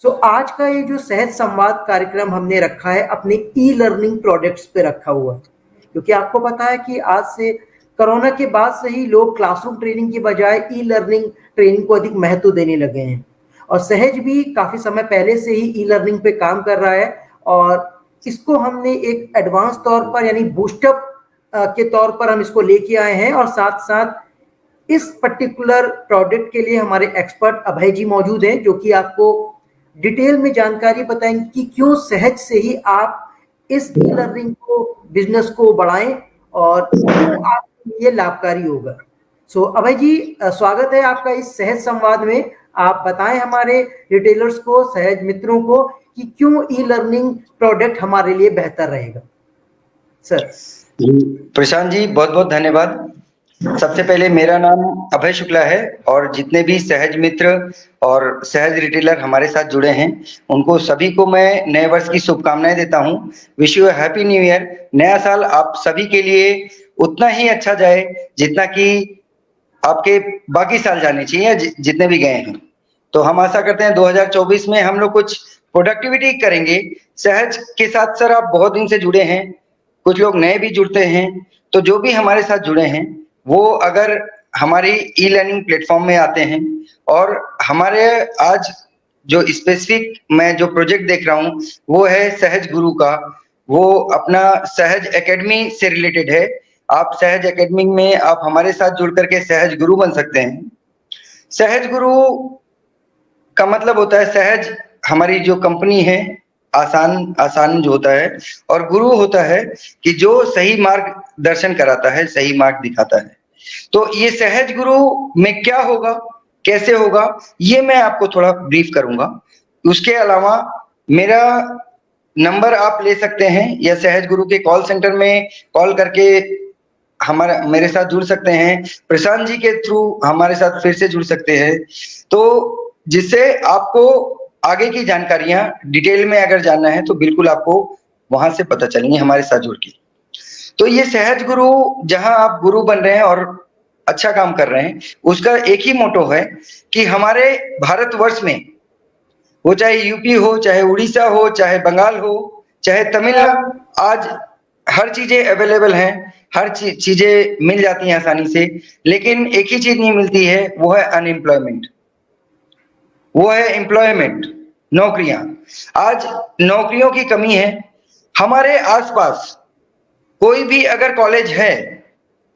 तो आज का ये जो सहज संवाद कार्यक्रम हमने रखा है अपने ई लर्निंग प्रोडक्ट्स पे रखा हुआ है, क्योंकि आपको पता है कि आज से कोरोना के बाद से ही लोग क्लासरूम ट्रेनिंग की बजाय ई लर्निंग ट्रेनिंग को अधिक महत्व देने लगे हैं। और सहज भी काफी समय पहले से ही ई लर्निंग पे काम कर रहा है और इसको हमने एक एडवांस तौर पर यानी बूस्टअप के तौर पर हम इसको लेके आए हैं। और साथ साथ इस पर्टिकुलर प्रोडक्ट के लिए हमारे एक्सपर्ट अभय जी मौजूद हैं, जो कि आपको डिटेल में जानकारी बताएंगे कि क्यों सहज से ही आप इस ई लर्निंग को बिजनेस को बढ़ाएं और क्यों आपके लिए लाभकारी होगा। सो अभय जी, स्वागत है आपका इस सहज संवाद में। आप बताएं हमारे रिटेलर्स को, सहज मित्रों को, कि क्यों ई लर्निंग प्रोडक्ट हमारे लिए बेहतर रहेगा। सर। प्रशांत जी, बहुत बहुत धन्यवाद। सबसे पहले मेरा नाम अभय शुक्ला है और जितने भी सहज मित्र और सहज रिटेलर हमारे साथ जुड़े हैं उनको सभी को मैं नए वर्ष की शुभकामनाएं देता हूं। Wish you happy new year. नया साल आप सभी के लिए उतना ही अच्छा जाए जितना कि आपके बाकी साल जाने चाहिए जितने भी गए हैं। तो हम आशा करते हैं 2024 में हम लोग कुछ प्रोडक्टिविटी करेंगे। सहज के साथ सर आप बहुत दिन से जुड़े हैं, कुछ लोग नए भी जुड़ते हैं, तो जो भी हमारे साथ जुड़े हैं वो अगर हमारी ई लर्निंग प्लेटफॉर्म में आते हैं और हमारे आज जो स्पेसिफिक मैं जो प्रोजेक्ट देख रहा हूँ वो है सहज गुरु का। वो अपना सहज एकेडमी से रिलेटेड है। आप सहज एकेडमी में आप हमारे साथ जुड़ करके सहज गुरु बन सकते हैं। सहज गुरु का मतलब होता है सहज हमारी जो कंपनी है, आसान जो होता है, और गुरु होता है कि जो सही मार्गदर्शन कराता है, सही मार्ग दिखाता है। तो ये सहज गुरु में क्या होगा, कैसे होगा, ये मैं आपको थोड़ा ब्रीफ करूंगा। उसके अलावा मेरा नंबर आप ले सकते हैं या सहज गुरु के कॉल सेंटर में कॉल करके मेरे साथ जुड़ सकते हैं। प्रशांत जी के थ्रू हमारे साथ फिर से जुड़ सकते हैं, तो जिससे आपको आगे की जानकारियां डिटेल में अगर जानना है तो बिल्कुल आपको वहां से पता चलेंगी हमारे साथ जुड़ के। तो ये सहज गुरु जहां आप गुरु बन रहे हैं और अच्छा काम कर रहे हैं, उसका एक ही मोटो है कि हमारे भारतवर्ष में, वो चाहे यूपी हो, चाहे उड़ीसा हो, चाहे बंगाल हो, चाहे तमिलनाडु, आज हर चीजें अवेलेबल हैं, हर चीजें मिल जाती हैं आसानी से। लेकिन एक ही चीज नहीं मिलती है, वो है अनएम्प्लॉयमेंट, वो है एम्प्लॉयमेंट, नौकरियां। आज नौकरियों की कमी है। हमारे आसपास कोई भी अगर कॉलेज है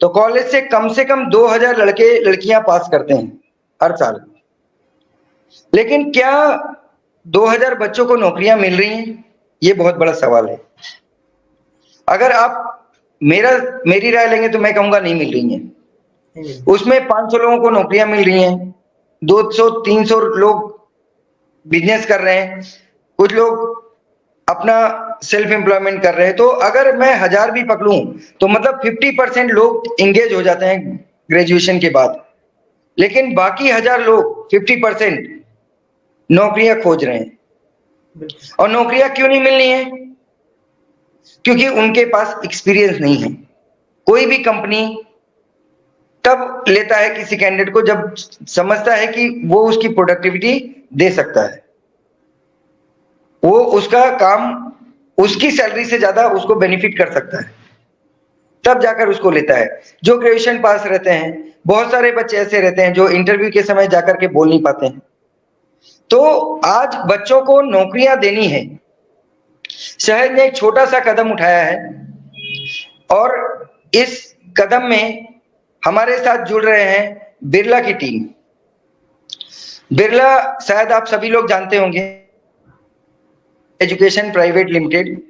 तो कॉलेज से कम 2000 लड़के लड़कियां पास करते हैं हर साल। लेकिन क्या 2000 बच्चों को नौकरियां मिल रही हैं? ये बहुत बड़ा सवाल है। अगर आप मेरी राय लेंगे तो मैं कहूंगा नहीं मिल रही हैं। उसमें 500 लोगों को नौकरियां मिल रही हैं, 200-300 लोग बिजनेस कर रहे हैं, कुछ लोग अपना सेल्फ एम्प्लॉयमेंट कर रहे हैं। तो अगर मैं 1000 भी पकड़ूं तो मतलब 50% लोग एंगेज हो जाते हैं ग्रेजुएशन के बाद। लेकिन बाकी 1000 लोग 50% नौकरियां खोज रहे हैं। और नौकरियां क्यों नहीं मिल रही हैं? क्योंकि उनके पास एक्सपीरियंस नहीं है। कोई भी कंपनी तब लेता है किसी कैंडिडेट को जब समझता है कि वो उसकी प्रोडक्टिविटी दे सकता है, वो उसका काम उसकी सैलरी से ज्यादा उसको बेनिफिट कर सकता है, तब जाकर उसको लेता है। जो ग्रेजुएशन पास रहते हैं, बहुत सारे बच्चे ऐसे रहते हैं जो इंटरव्यू के समय जाकर के बोल नहीं पाते हैं। तो आज बच्चों को नौकरियां देनी है। सहज ने एक छोटा सा कदम उठाया है और इस कदम में हमारे साथ जुड़ रहे हैं बिरला की टीम। बिरला शायद आप सभी लोग जानते होंगे, एजुकेशन प्राइवेट लिमिटेड,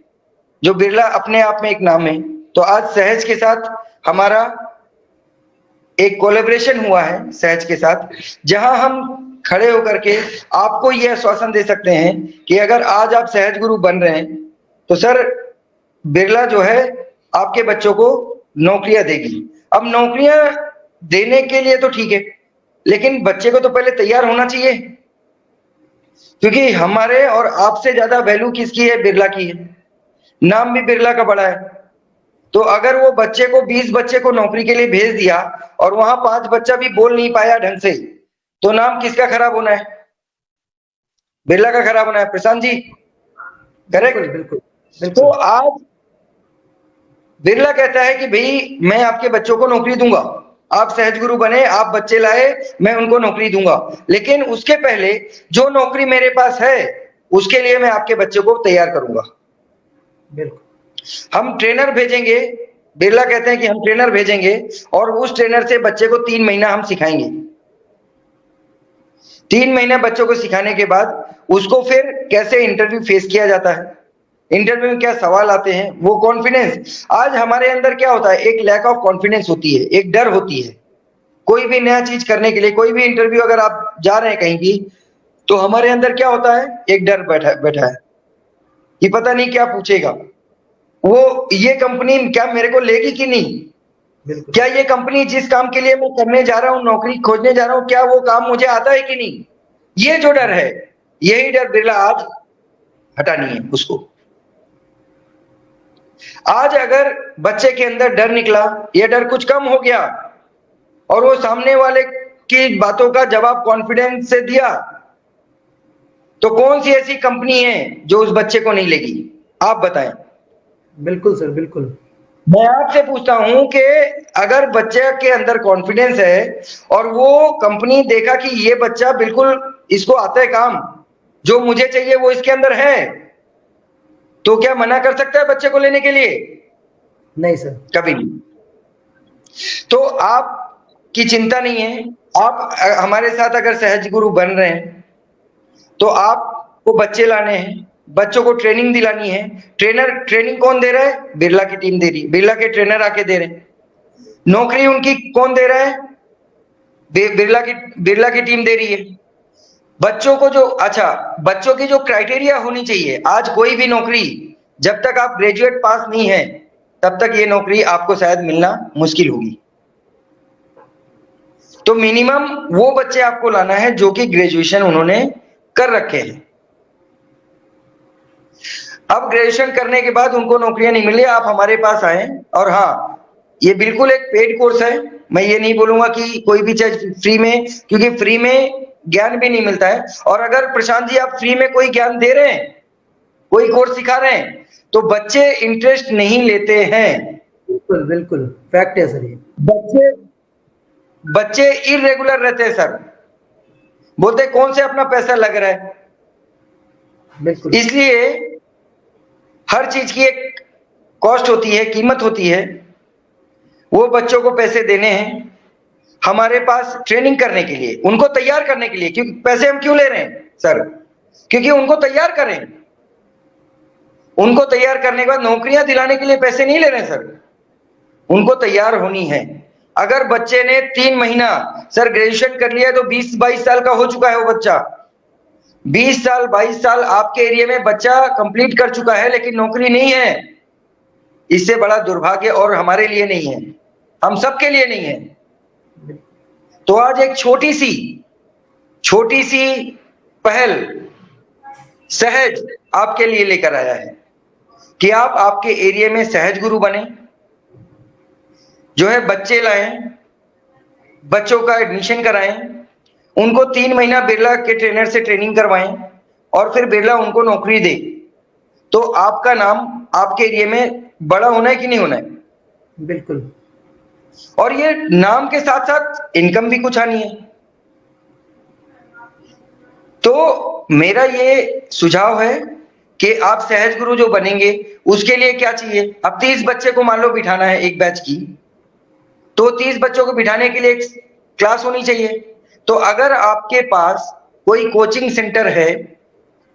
जो बिरला अपने आप में एक नाम है। तो आज सहज के साथ हमारा एक कोलैबोरेशन हुआ है सहज के साथ, जहां हम खड़े होकर के आपको यह आश्वासन दे सकते हैं कि अगर आज आप सहज गुरु बन रहे हैं तो सर बिरला जो है आपके बच्चों को नौकरियां देगी। अब नौकरियां देने के लिए तो ठीक है, लेकिन बच्चे को तो पहले तैयार होना चाहिए, क्योंकि हमारे और आपसे ज्यादा वैल्यू किसकी है? बिरला की है। नाम भी बिरला का बड़ा है। तो अगर वो बच्चे को 20 बच्चे को नौकरी के लिए भेज दिया और वहां 5 बच्चा भी बोल नहीं पाया ढंग से, तो नाम किसका खराब होना है? बिरला का खराब होना है प्रशांत जी, करेक्ट? बिल्कुल बिल्कुल तो बिल्कुल। आज बिरला कहता है कि भाई मैं आपके बच्चों को नौकरी दूंगा, आप सहज गुरु बने, आप बच्चे लाए, मैं उनको नौकरी दूंगा, लेकिन उसके पहले जो नौकरी मेरे पास है उसके लिए मैं आपके बच्चों को तैयार करूंगा। बिल्कुल हम ट्रेनर भेजेंगे, बिरला कहते हैं कि हम ट्रेनर भेजेंगे और उस ट्रेनर से बच्चे को 3 महीना हम सिखाएंगे। 3 महीने बच्चों को सिखाने के बाद उसको फिर कैसे इंटरव्यू फेस किया जाता है, इंटरव्यू में क्या सवाल आते हैं, वो कॉन्फिडेंस। आज हमारे अंदर क्या होता है, एक लैक ऑफ कॉन्फिडेंस होती है, एक डर होती है। कोई भी नया चीज करने के लिए, कोई भी इंटरव्यू अगर आप जा रहे हैं कहीं भी, तो हमारे अंदर क्या होता है, एक डर बैठा बैठा है कि पता नहीं क्या पूछेगा, वो ये कंपनी क्या मेरे को लेगी कि नहीं, बिल्कुल क्या ये कंपनी जिस काम के लिए मैं करने जा रहा हूँ, नौकरी खोजने जा रहा हूँ, क्या वो काम मुझे आता है कि नहीं। ये जो डर है, यही डर बिरला आज हटानी है उसको। आज अगर बच्चे के अंदर डर निकला, ये डर कुछ कम हो गया और वो सामने वाले की बातों का जवाब कॉन्फिडेंस से दिया, तो कौन सी ऐसी कंपनी है जो उस बच्चे को नहीं लेगी, आप बताएं। बिल्कुल सर बिल्कुल। मैं आपसे पूछता हूं कि अगर बच्चे के अंदर कॉन्फिडेंस है और वो कंपनी देखा कि ये बच्चा बिल्कुल इसको आता है काम, जो मुझे चाहिए वो इसके अंदर है, तो क्या मना कर सकता है बच्चे को लेने के लिए? नहीं सर। कभी नहीं। तो आपकी चिंता नहीं है, आप हमारे साथ अगर सहज गुरु बन रहे हैं तो आपको बच्चे लाने हैं, बच्चों को ट्रेनिंग दिलानी है। ट्रेनिंग कौन दे रहा है? बिरला की टीम दे रही है, बिरला के ट्रेनर आके दे रहे हैं। नौकरी उनकी कौन दे रहा है? बिरला की टीम दे रही है। बच्चों को जो, अच्छा, बच्चों की जो क्राइटेरिया होनी चाहिए, आज कोई भी नौकरी जब तक आप ग्रेजुएट पास नहीं है तब तक ये नौकरी आपको शायद मिलना मुश्किल होगी। तो मिनिमम वो बच्चे आपको लाना है जो कि ग्रेजुएशन उन्होंने कर रखे हैं। अब ग्रेजुएशन करने के बाद उनको नौकरियां नहीं मिली, आप हमारे पास आए। और हाँ, ये बिल्कुल एक पेड कोर्स है, मैं ये नहीं बोलूंगा कि कोई भी चीज फ्री में, क्योंकि फ्री में ज्ञान भी नहीं मिलता है। और अगर प्रशांत जी आप फ्री में कोई ज्ञान दे रहे हैं, कोई कोर्स सिखा रहे हैं, तो बच्चे इंटरेस्ट नहीं लेते हैं। बिल्कुल बिल्कुल फैक्ट है सर ये। बच्चे इरेगुलर रहते हैं सर, बोलते कौन से अपना पैसा लग रहा है। बिल्कुल इसलिए हर चीज की एक कॉस्ट होती है, कीमत होती है। वो बच्चों को पैसे देने हैं हमारे पास ट्रेनिंग करने के लिए, उनको तैयार करने के लिए। क्योंकि पैसे हम क्यों ले रहे हैं सर? क्योंकि उनको तैयार करें। उनको तैयार करने के बाद नौकरियां दिलाने के लिए पैसे नहीं ले रहे हैं सर, उनको तैयार होनी है। अगर बच्चे ने 3 महीना सर ग्रेजुएशन कर लिया है तो 20-22 साल का हो चुका है वो बच्चा। 20 साल 22 साल आपके एरिया में बच्चा कंप्लीट कर चुका है, लेकिन नौकरी नहीं है। इससे बड़ा दुर्भाग्य और हमारे लिए नहीं है, हम सबके लिए नहीं है। तो आज एक छोटी सी पहल सहज आपके लिए लेकर आया है कि आप आपके एरिया में सहज गुरु बने, जो है बच्चे लाएं, बच्चों का एडमिशन कराएं, उनको 3 महीना बिरला के ट्रेनर से ट्रेनिंग करवाएं और फिर बिरला उनको नौकरी दे। तो आपका नाम आपके एरिया में बड़ा होना है कि नहीं होना है? बिल्कुल। और ये नाम के साथ साथ इनकम भी कुछ आनी है। तो मेरा ये सुझाव है कि आप सहज गुरु जो बनेंगे उसके लिए क्या चाहिए। अब 30 बच्चे को मान लो बिठाना है एक बैच की, तो 30 बच्चों को बिठाने के लिए एक क्लास होनी चाहिए। तो अगर आपके पास कोई कोचिंग सेंटर है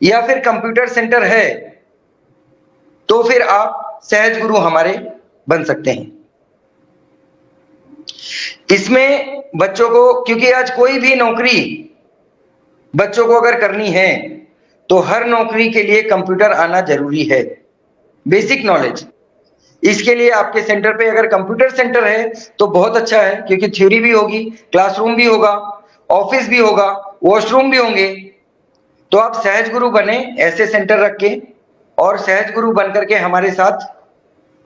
या फिर कंप्यूटर सेंटर है, तो फिर आप सहज गुरु हमारे बन सकते हैं। इसमें बच्चों को, क्योंकि आज कोई भी नौकरी बच्चों को अगर करनी है तो हर नौकरी के लिए कंप्यूटर आना जरूरी है, बेसिक नॉलेज। इसके लिए आपके सेंटर पे अगर कंप्यूटर सेंटर है तो बहुत अच्छा है, क्योंकि थ्योरी भी होगी, क्लासरूम भी होगा, ऑफिस भी होगा, वॉशरूम भी होंगे। तो आप सहज गुरु बने ऐसे सेंटर रख के, और सहज गुरु बन करके हमारे साथ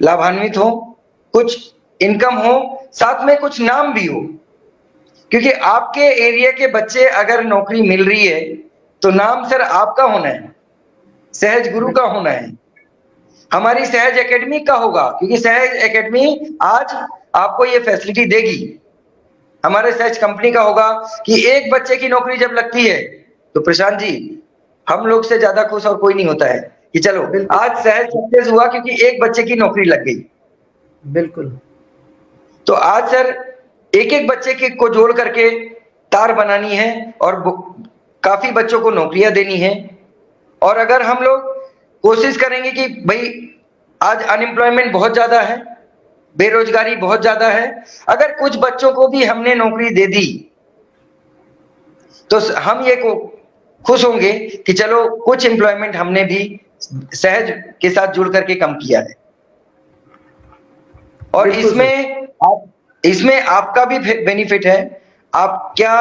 लाभान्वित हो, कुछ इनकम हो, साथ में कुछ नाम भी हो। क्योंकि आपके एरिया के बच्चे अगर नौकरी मिल रही है तो नाम सर आपका होना है, सहज गुरु का होना है, हमारी सहज एकेडमी का होगा, क्योंकि सहज एकेडमी आज आपको ये फैसिलिटी देगी। हमारे सहज कंपनी का होगा कि एक बच्चे की नौकरी जब लगती है तो प्रशांत जी हम लोग से ज्यादा खुश और कोई नहीं होता है कि चलो आज सहज सक्सेस हुआ क्योंकि एक बच्चे की नौकरी लग गई। बिल्कुल। तो आज सर एक एक बच्चे के को जोड़ करके तार बनानी है और काफी बच्चों को नौकरियां देनी है। और अगर हम लोग कोशिश करेंगे कि भाई आज अनएम्प्लॉयमेंट बहुत ज्यादा है, बेरोजगारी बहुत ज्यादा है, अगर कुछ बच्चों को भी हमने नौकरी दे दी तो हम ये को खुश होंगे कि चलो कुछ एम्प्लॉयमेंट हमने भी सहज के साथ जुड़ करके कम किया है। और इसमें आपका भी बेनिफिट है। आप क्या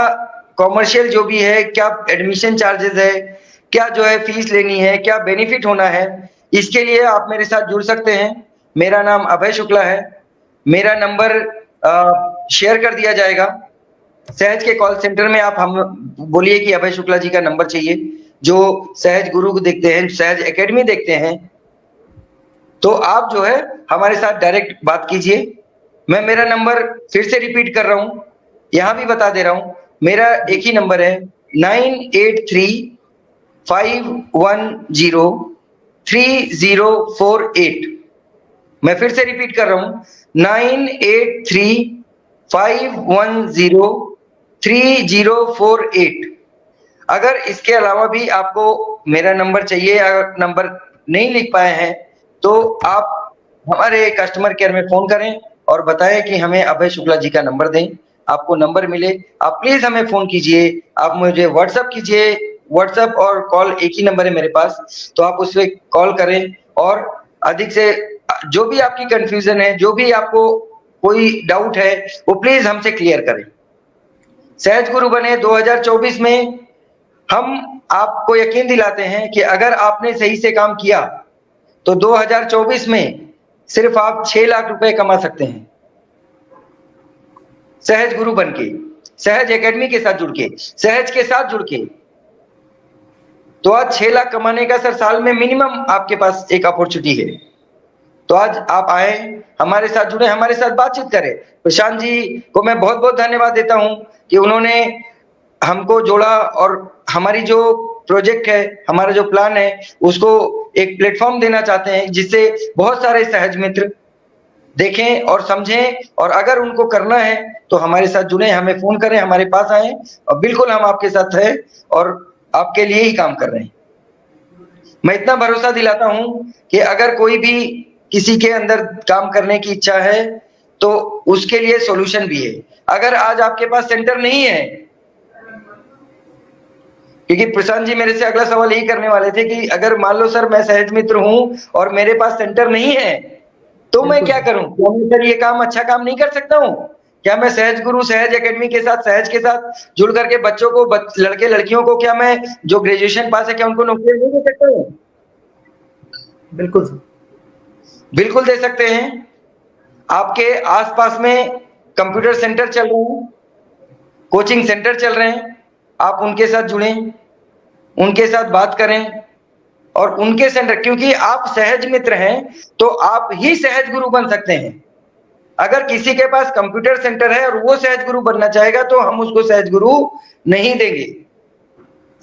कॉमर्शियल जो भी है, क्या एडमिशन चार्जेस है, क्या जो है फीस लेनी है, क्या बेनिफिट होना है, इसके लिए आप मेरे साथ जुड़ सकते हैं। मेरा नाम अभय शुक्ला है, मेरा नंबर शेयर कर दिया जाएगा। सहज के कॉल सेंटर में आप हम बोलिए कि अभय शुक्ला जी का नंबर चाहिए, जो सहज गुरु को देखते हैं, सहज एकेडमी देखते हैं, तो आप जो है हमारे साथ डायरेक्ट बात कीजिए। मैं मेरा नंबर फिर से रिपीट कर रहा हूं, यहां भी बता दे रहा हूं, मेरा एक ही नंबर है 9835103048। मैं फिर से रिपीट कर रहा हूं 9835103048। अगर इसके अलावा भी आपको मेरा नंबर चाहिए, अगर नंबर नहीं लिख पाए हैं तो आप हमारे कस्टमर केयर में फोन करें और बताएं कि हमें अभय शुक्ला जी का नंबर दें, आपको नंबर मिले। आप प्लीज हमें फोन कीजिए, आप मुझे व्हाट्सएप कीजिए, व्हाट्सएप और कॉल एक ही नंबर है मेरे पास, तो आप उस पर कॉल करें और अधिक से जो भी आपकी कंफ्यूजन है, जो भी आपको कोई डाउट है, वो प्लीज हमसे क्लियर करें। सहज गुरु बने 2024 में हम आपको यकीन दिलाते हैं कि अगर आपने सही से काम किया तो 2024 में सिर्फ आप 6 लाख रुपए कमा सकते हैं सहज गुरु बनके, सहज एकेडमी के साथ जुड़ के, सहज के साथ जुड़ के। तो आज 6 लाख कमाने का सर साल में मिनिमम आपके पास एक अपॉर्चुनिटी है। तो आज आप आए, हमारे साथ जुड़े, हमारे साथ बातचीत करें। प्रशांत जी को मैं बहुत बहुत धन्यवाद देता हूं कि उन्होंने हमको जोड़ा और हमारी जो प्रोजेक्ट है, हमारा जो प्लान है, उसको एक प्लेटफॉर्म देना चाहते हैं जिससे बहुत सारे सहज मित्र देखें और समझें, और अगर उनको करना है तो हमारे साथ जुड़े, हमें फोन करें, हमारे पास आए, और बिल्कुल हम आपके साथ हैं और आपके लिए ही काम कर रहे हैं। मैं इतना भरोसा दिलाता हूं कि अगर कोई भी किसी के अंदर काम करने की इच्छा है तो उसके लिए सॉल्यूशन भी है। अगर आज आपके पास सेंटर नहीं है, क्योंकि प्रशांत जी मेरे से अगला सवाल यही करने वाले थे कि अगर मान लो सर मैं सहज मित्र हूं और मेरे पास सेंटर नहीं है तो मैं क्या करूं, क्या मैं सर ये काम अच्छा काम नहीं कर सकता हूं? क्या मैं सहज गुरु सहज एकेडमी के साथ, सहज के साथ जुड़ करके बच्चों को, लड़के लड़कियों को, क्या मैं जो ग्रेजुएशन पास है क्या उनको नौकरी नहीं दे सकता हूं? बिल्कुल बिल्कुल दे सकते हैं। आपके आसपास में कंप्यूटर सेंटर चल रहे हैं, कोचिंग सेंटर चल रहे हैं, आप उनके साथ जुड़ें, उनके साथ बात करें और उनके सेंटर, क्योंकि आप सहज मित्र हैं तो आप ही सहज गुरु बन सकते हैं। अगर किसी के पास कंप्यूटर सेंटर है और वो सहज गुरु बनना चाहेगा तो हम उसको सहज गुरु नहीं देंगे।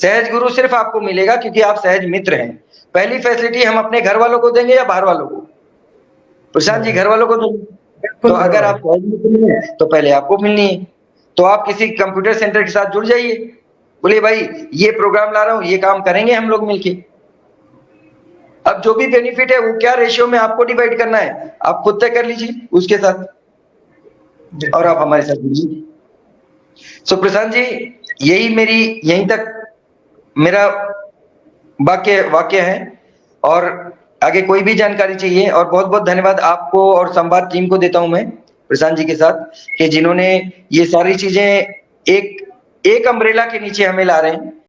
सहज गुरु सिर्फ आपको मिलेगा क्योंकि आप सहज मित्र हैं। पहली फैसिलिटी हम अपने घर वालों को देंगे या बाहर वालों को? प्रशांत जी घर वालों को देंगे। तो अगर आप सहज मित्र हैं तो पहले आपको मिलनी है, तो आप किसी कंप्यूटर सेंटर के साथ जुड़ जाइए, बोलिए भाई ये प्रोग्राम ला रहा हूं, ये काम करेंगे हम लोग मिलके। अब जो भी बेनिफिट है वो क्या रेशियो में आपको डिवाइड करना है आप खुद तय कर लीजिए उसके साथ, और आप हमारे साथ जुड़िए। सो प्रशांत जी यहीं तक मेरा वाक्य है, और आगे कोई भी जानकारी चाहिए, और बहुत बहुत धन्यवाद आपको और संवाद टीम को देता हूं मैं प्रशांत जी के साथ कि जिन्होंने ये सारी चीजें एक अम्ब्रेला के नीचे हमें ला रहे हैं।